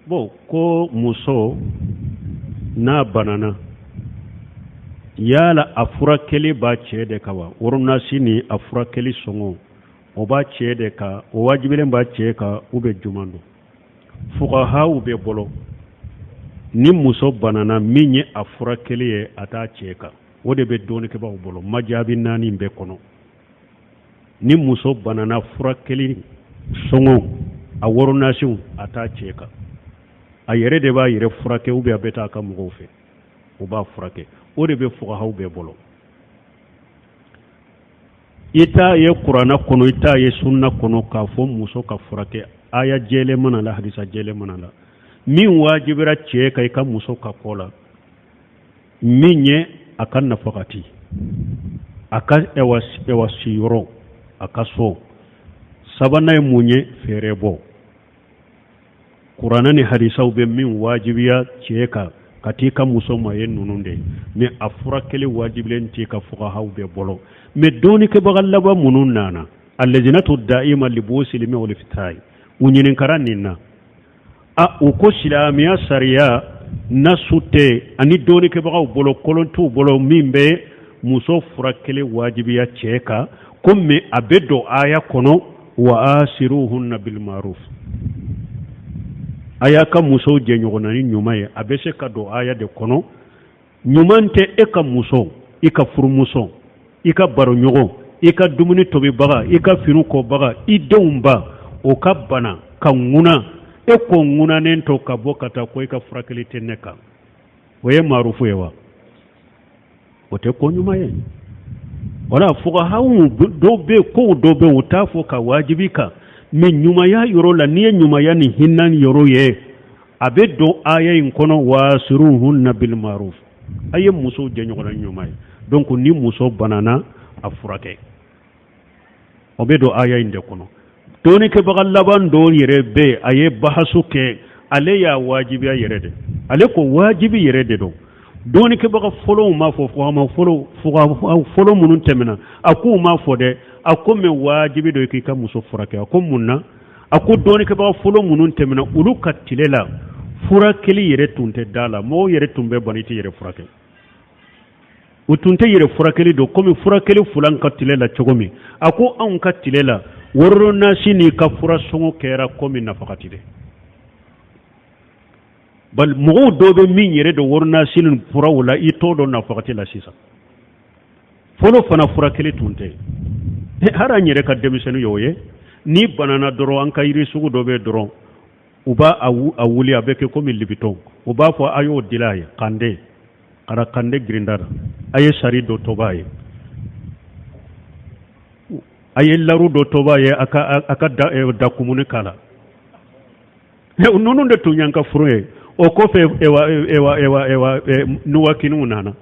bon ko muso n'a banana yala a furakɛli b'a cɛ de ka wa woronnasi ni a furakɛli sɔngɔ o b'a cɛ de ka o wajibilen b'a cɛ ka ou bien juman don fuqahaw bɛ bolo ni muso banana min ye a furakɛli ye a t'a cɛ kan o de bɛ dɔɔnikɛbaaw bolo majaabi 4 bɛɛ kɔnɔ ni muso banana furakɛli sɔngɔ a woronnasiw a t'a cɛ kan a yɛrɛ de b'a yɛrɛ furakɛ ou bien a bɛ taa a ka mɔgɔw fɛ o b'a furakɛ o de bɛ fuqahaw bɛɛ bolo i t'a ye kuranna kɔnɔ i t'a ye sunna kɔnɔ k'a fɔ muso ka furakɛ aya jɛlen mana la hadisa jɛlen mana la min wajibira cɛ ka i ka muso ka kɔ la min ye a ka nafakati a ka ɛwasiyɔrɔ a ka so sabanan ye mun ye fɛɛrɛ bɔ kuranna ni hadisaw bɛ min wajibiya cɛ ka ka t'i ka muso ma ye ninnu de mais a furakɛli wajibilen t'i ka fuqahaw bɛɛ bolo mais dɔɔnikɛbaga laban minnu nana allajinatu da'ima li busilimi wal iftai u ɲininkara nin na u ko silamɛya sariya nasu tɛ ani dɔɔnikɛbagaw bolo kolon t'u bolo min bɛ muso furakɛli wajibiya cɛ kan ko mais a bɛ don aya kɔnɔ wa asiruhunna bil ma'ruf a y'a ka musow jɛɲɔgɔnna ni ɲuman ye a bɛ se ka don aya de kɔnɔ ɲuman tɛ e ka muso i ka furumuso i ka baroɲɔgɔn i ka dumuni tobibaga i ka fini kɔbaga i denw ba o ka bana ka ŋuna e ko ŋunanen to ka bɔ ka taa ko i ka furakɛli tɛ ne kan o ye maarufu ye wa o tɛ ko ɲuman ye wala fuqahaw dɔw bɛ kow dɔw bɛ u t'a fɔ ka wajibi kan mais ɲumanya yɔrɔ la n'i ye ɲumanya ni hinna yɔrɔ ye a bɛ don aya in kɔnɔ wasiruhunna bil ma'ruf a ye muso jɛɲɔgɔnna ɲuman ye donc ni muso banana a furakɛ o bɛ don aya in de kɔnɔ dɔɔnikɛbaga laban dɔw yɛrɛ bɛ a ye bahasu kɛ ale y'a wajibiya yɛrɛ de ale ko wajibi yɛrɛ de don dɔɔnikɛbaga fɔlɔw m'a fɔ fuqaha fɔlɔ minnu tɛmɛna a k'u m'a fɔ dɛ a ko mais wajibi do k'i ka muso furakɛ a ko mun na a ko dɔɔnikɛbaga fɔlɔ minnu tɛmɛna olu ka tile la furakɛli yɛrɛ tun tɛ da la mɔgɔw yɛrɛ tun bɛ bani tɛ yɛrɛ furakɛ u tun tɛ yɛrɛ furakɛli don komi furakɛli fulan ka tile la cogo min a ko anw ka tile la woronnasi n'i ka fura sɔngɔ kɛra komi nafakati dɛ bal mɔgɔw dɔw bɛ min yɛrɛ don woronnasi ni furaw la i t'o dɔn nafakati la sisan fɔlɔ fana furakɛli tun tɛ har an yɛrɛ ka denmisɛnnin y'o ye ni banana dɔrɔn an ka yiri sugu dɔ bɛ dɔrɔn u b'a a wuli a bɛ kɛ komi libitɔn u b'a fɔ a y'o dila a ye kande kara kande girinda la a ye sari dɔ toba a ye a ye laru dɔ toba a ye a ka dakumuni k'a la ninnu de tun y'an ka furu ye o kɔfɛ nuwakiniw nana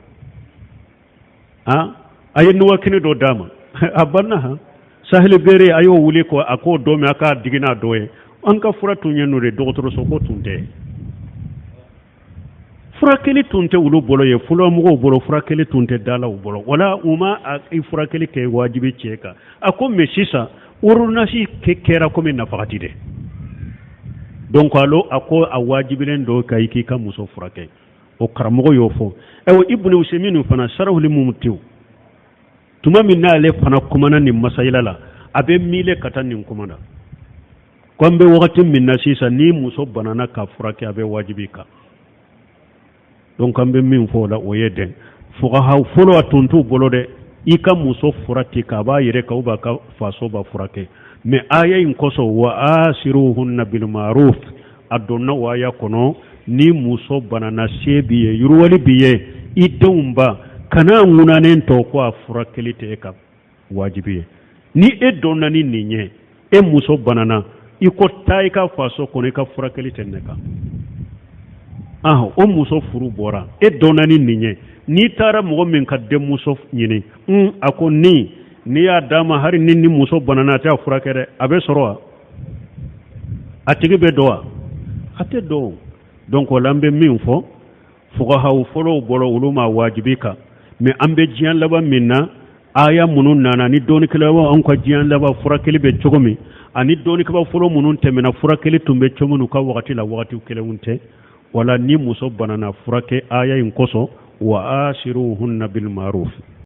a ye nuwakini dɔ d'a ma a banna ha saheli bere a y'o wuli ko a k'o dɔ min a k'a digi n'a dɔ ye an ka fura tun ye n'o de dɔgɔtɔrɔso ko tun tɛ furakɛli tun tɛ olu bolo ye fulamɔgɔw bolo furakɛli tun tɛ dala u bolo wala u ma i furakɛli kɛ wajibi cɛ kan a ko mais sisan ordonnance kɛra komi nafakati dɛ donc alo a ko a wajibilen do ka i k'i ka muso furakɛ o karamɔgɔ y'o fɔ ibnu usaymin fana sarahul mumtiu tuma min n'ale fana kumana nin masayila la a bɛ miile ka taa nin kuma na ko an bɛ wagati min na sisan ni muso banana ka furakɛ a bɛ wajibi kan donc an bɛ min fɔ o la o ye dɛ fuqaha fɔlɔ a tun t'u bolo dɛ i ka muso furakɛ k'a b'a yɛrɛ kan ou bien a ka faso b'a furakɛ mais aya in kosɔn wa asiruhunna bil ma'ruf a donna o aya kɔnɔ ni muso banana se b'i ye yiriwali b'i ye i denw ba kana ŋunanen tɔ ko a furakɛli tɛ e ka wajibi ye ni e donna ni nin ye e muso banana i ko taa i ka faso kɔnɔ i ka furakɛli tɛ ne kan o muso furu bɔra e donna ni nin ye n'i taara mɔgɔ min ka denmuso ɲini a ko n'i y'a d'a ma hari ni muso banana a tɛ a furakɛ dɛ a bɛ sɔrɔ wa a tigi bɛ dɔn wa a tɛ dɔn donc o la an bɛ min fɔ fuqahaw fɔlɔw bolo olu ma wajibi kan mais an bɛ diɲɛ laban min na aya munun nana ni doni kala wa an ko jiyan laba furakeli be cogomi ani doni kaba folo munun temena furakeli tumbe comunu ka wakati la wakati kele unte wala ni muso banana furake aya in koso wa ashiruhunna bil ma'ruf